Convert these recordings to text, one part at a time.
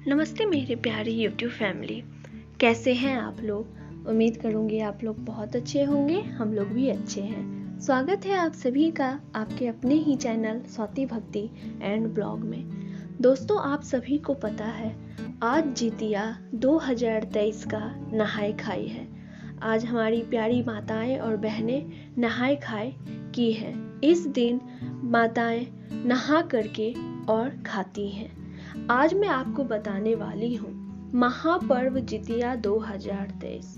नमस्ते मेरे प्यारी YouTube फैमिली, कैसे हैं आप लोग। उम्मीद करूंगी आप लोग बहुत अच्छे होंगे। हम लोग भी अच्छे हैं। स्वागत है आप सभी का आपके अपने ही चैनल स्वाति भक्ति एंड ब्लॉग में। दोस्तों, आप सभी को पता है आज जितिया 2023 का नहाय खाई है। आज हमारी प्यारी माताएं और बहनें नहाय खाए की है। इस दिन माताएं नहा करके और खाती हैं। आज मैं आपको बताने वाली हूँ महापर्व जितिया 2023।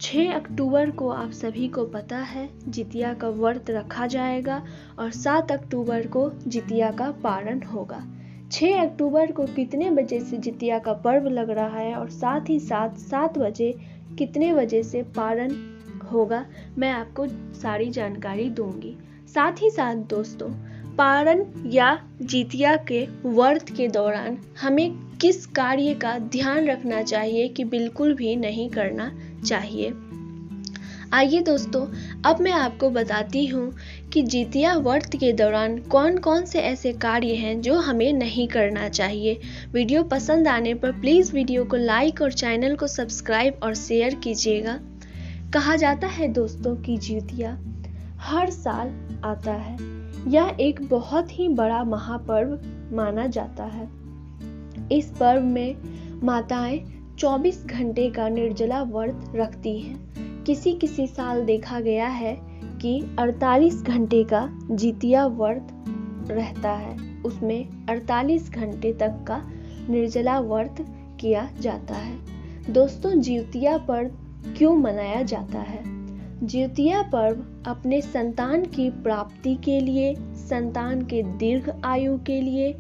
6 अक्टूबर को आप सभी को पता है जितिया का व्रत रखा जाएगा और 7 अक्टूबर को जितिया का पारण होगा। 6 अक्टूबर को कितने बजे से जितिया का पर्व लग रहा है और साथ ही साथ 7 बजे कितने बजे से पारण होगा, मैं आपको सारी जानकारी दूंगी। साथ ही साथ दोस्तों, पारण या जितिया के व्रत के दौरान हमें किस कार्य का ध्यान रखना चाहिए कि बिल्कुल भी नहीं करना चाहिए। आइए दोस्तों, अब मैं आपको बताती हूँ कि जितिया व्रत के दौरान कौन कौन से ऐसे कार्य हैं जो हमें नहीं करना चाहिए। वीडियो पसंद आने पर प्लीज़ वीडियो को लाइक और चैनल को सब्सक्राइब और शेयर कीजिएगा। कहा जाता है दोस्तों कि जितिया हर साल आता है। यह एक बहुत ही बड़ा महापर्व माना जाता है। इस पर्व में माताएं 24 घंटे का निर्जला व्रत रखती हैं। किसी किसी साल देखा गया है कि 48 घंटे का जितिया व्रत रहता है। उसमें 48 घंटे तक का निर्जला व्रत किया जाता है। दोस्तों, जितिया पर्व क्यों मनाया जाता है? जितिया पर्व अपने संतान की प्राप्ति के लिए, संतान के दीर्घ आयु के लिए,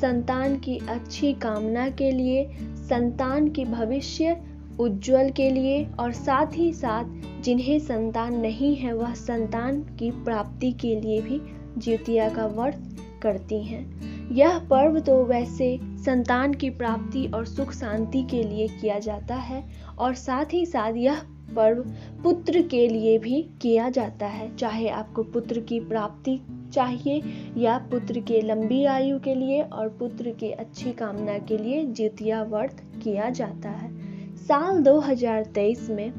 संतान की अच्छी कामना के लिए, संतान की भविष्य उज्जवल के लिए और साथ ही साथ जिन्हें संतान नहीं है वह संतान की प्राप्ति के लिए भी जितिया का व्रत करती हैं। यह पर्व तो वैसे संतान की प्राप्ति और सुख शांति के लिए किया जाता है और साथ ही साथ यह पर्व पुत्र के लिए भी किया जाता है। चाहे आपको पुत्र की प्राप्ति चाहिए या पुत्र के लंबी आयु के लिए और पुत्र की अच्छी कामना के लिए जितिया व्रत किया जाता है। साल 2023 में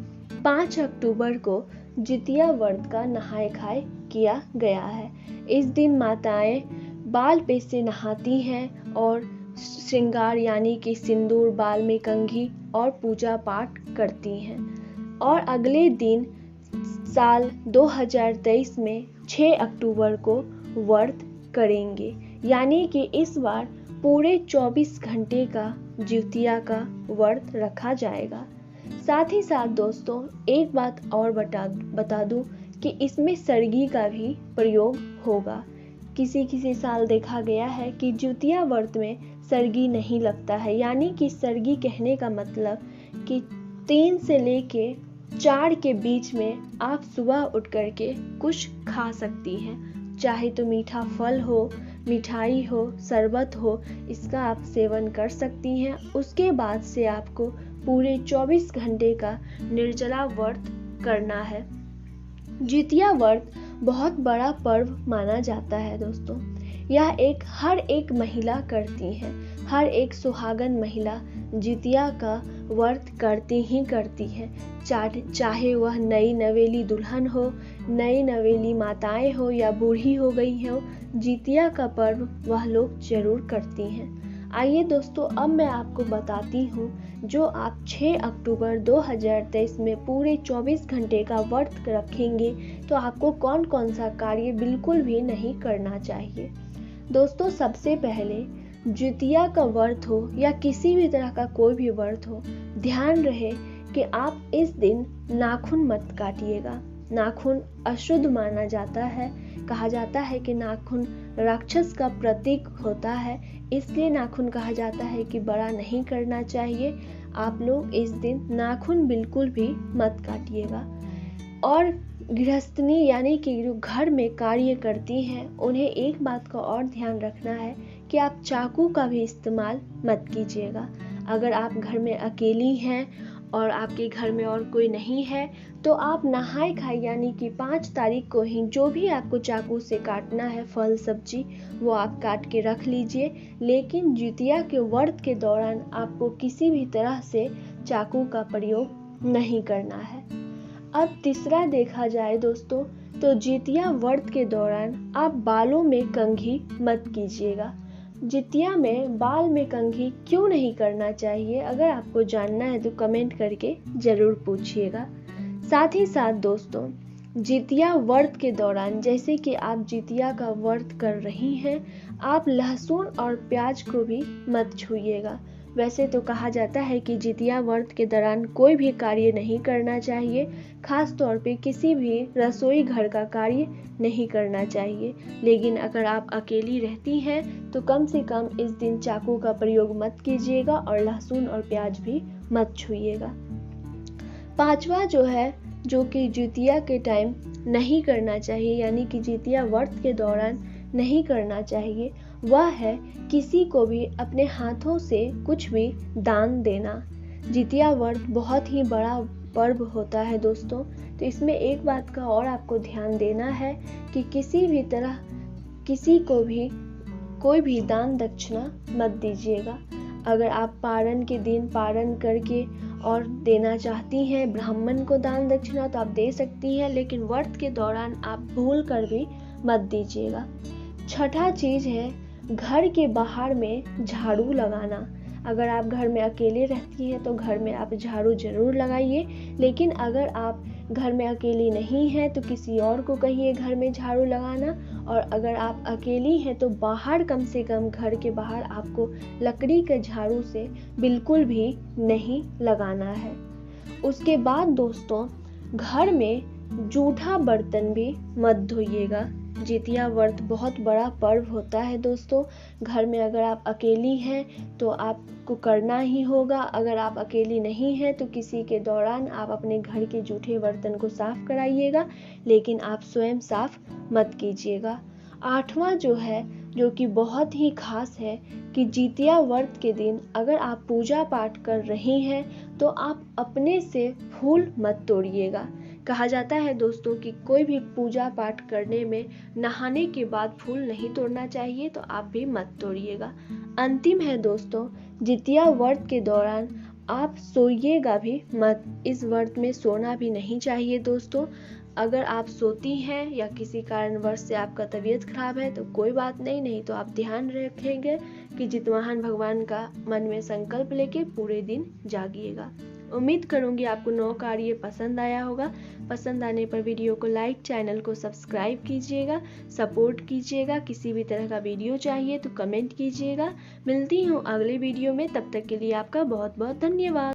5 अक्टूबर को जितिया व्रत का नहाय खाए किया गया है। इस दिन माताएं बाल पे से नहाती हैं और श्रृंगार यानी कि सिंदूर, बाल में कंघी और पूजा पाठ करती हैं और अगले दिन साल 2023 में 6 अक्टूबर को व्रत करेंगे। यानी कि इस बार पूरे 24 घंटे का जितिया का व्रत रखा जाएगा। साथ ही साथ दोस्तों, एक बात और बता दूं कि इसमें सरगी का भी प्रयोग होगा। किसी किसी साल देखा गया है कि जितिया व्रत में सरगी नहीं लगता है। यानी कि सरगी कहने का मतलब कि 3 से लेके 4 के बीच में आप सुबह उठ करके कुछ खा सकती हैं। चाहे तो मीठा फल हो, मिठाई हो, शरबत हो, इसका आप सेवन कर सकती हैं। उसके बाद से आपको पूरे 24 घंटे का निर्जला व्रत करना है। जितिया व्रत बहुत बड़ा पर्व माना जाता है दोस्तों। यह हर एक महिला करती है। हर एक सुहागन महिला जितिया का व्रत करती ही करती है। चाहे वह नई नवेली दुल्हन हो, नई नवेली माताएं हो या बूढ़ी हो गई हो, जितिया का पर्व वह लोग जरूर करती हैं। आइए दोस्तों, अब मैं आपको बताती हूँ जो आप 6 अक्टूबर 2023 में पूरे 24 घंटे का व्रत रखेंगे तो आपको कौन कौन सा कार्य बिल्कुल भी नहीं करना चाहिए। दोस्तों, सबसे पहले जितिया का व्रत हो या किसी भी तरह का कोई भी व्रत हो, ध्यान रहे कि आप इस दिन नाखून मत काटिएगा। नाखून अशुद्ध माना जाता है। कहा जाता है कि नाखून राक्षस का प्रतीक होता है, इसलिए नाखून कहा जाता है कि बड़ा नहीं करना चाहिए। आप लोग इस दिन नाखून बिल्कुल भी मत काटिएगा। और गृहस्थनी यानी कि जो घर में कार्य करती हैं, उन्हें एक बात का और ध्यान रखना है कि आप चाकू का भी इस्तेमाल मत कीजिएगा। अगर आप घर में अकेली हैं और आपके घर में और कोई नहीं है तो आप नहाए खाए यानी कि 5 तारीख को ही जो भी आपको चाकू से काटना है फल सब्जी वो आप काट के रख लीजिए। लेकिन जितिया के व्रत के दौरान आपको किसी भी तरह से चाकू का प्रयोग नहीं करना है। अब तीसरा देखा जाए दोस्तों तो जितिया व्रत के दौरान आप बालों में कंघी मत कीजिएगा। जितिया में बाल में कंघी क्यों नहीं करना चाहिए, अगर आपको जानना है तो कमेंट करके ज़रूर पूछिएगा। साथ ही साथ दोस्तों जितिया व्रत के दौरान जैसे कि आप जितिया का व्रत कर रही हैं, आप लहसुन और प्याज को भी मत छूइएगा। वैसे तो कहा जाता है कि जितिया व्रत के दौरान कोई भी कार्य नहीं करना चाहिए, खास तौर पे किसी भी रसोई घर का कार्य नहीं करना चाहिए। लेकिन अगर आप अकेली रहती हैं तो कम से कम इस दिन चाकू का प्रयोग मत कीजिएगा और लहसुन और प्याज भी मत छूइएगा। पांचवा जो है जो कि जितिया के टाइम नहीं करना चाहिए यानी कि जितिया व्रत के दौरान नहीं करना चाहिए, वह है किसी को भी अपने हाथों से कुछ भी दान देना। जितिया व्रत बहुत ही बड़ा पर्व होता है दोस्तों, तो इसमें एक बात का और आपको ध्यान देना है कि किसी भी तरह किसी को भी कोई भी दान दक्षिणा मत दीजिएगा। अगर आप पारण के दिन पारण करके और देना चाहती हैं ब्राह्मण को दान दक्षिणा तो आप दे सकती हैं, लेकिन व्रत के दौरान आप भूल कर भी मत दीजिएगा। छठा चीज है घर के बाहर में झाड़ू लगाना। अगर आप घर में अकेले रहती हैं तो घर में आप झाड़ू जरूर लगाइए, लेकिन अगर आप घर में अकेली नहीं हैं तो किसी और को कहिए घर में झाड़ू लगाना। और अगर आप अकेली हैं तो बाहर कम से कम घर के बाहर आपको लकड़ी के झाड़ू से बिल्कुल भी नहीं लगाना है। उसके बाद दोस्तों घर में जूठा बर्तन भी मत धोइएगा। जितिया व्रत बहुत बड़ा पर्व होता है दोस्तों, घर में अगर आप अकेली हैं तो आपको करना ही होगा। अगर आप अकेली नहीं हैं तो किसी के दौरान आप अपने घर के जूठे बर्तन को साफ कराइएगा, लेकिन आप स्वयं साफ मत कीजिएगा। आठवां जो है जो कि बहुत ही खास है कि जितिया व्रत के दिन अगर आप पूजा पाठ कर रही हैं तो आप अपने से फूल मत तोड़िएगा। कहा जाता है दोस्तों कि कोई भी पूजा पाठ करने में नहाने के बाद फूल नहीं तोड़ना चाहिए, तो आप भी मत तोड़िएगा। अंतिम है दोस्तों जितिया व्रत के दौरान आप सोइएगा भी मत। इस व्रत में सोना भी नहीं चाहिए दोस्तों। अगर आप सोती हैं या किसी कारणवश से आपका तबीयत खराब है तो कोई बात नहीं तो आप ध्यान रखेंगे कि जितवाहन भगवान का मन में संकल्प लेके पूरे दिन जागिएगा। उम्मीद करूंगी आपको नौ कार्य पसंद आया होगा। पसंद आने पर वीडियो को लाइक, चैनल को सब्सक्राइब कीजिएगा, सपोर्ट कीजिएगा। किसी भी तरह का वीडियो चाहिए तो कमेंट कीजिएगा। मिलती हूँ अगले वीडियो में, तब तक के लिए आपका बहुत बहुत धन्यवाद।